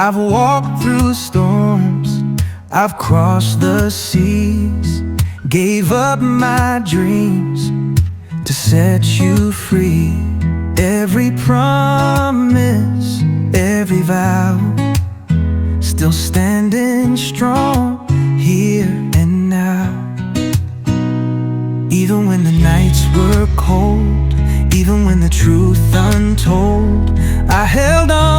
I've walked through storms, I've crossed the seas, gave up my dreams to set you free. Every promise, every vow, still standing strong here and now. Even when the nights were cold, even when the truth untold, I held on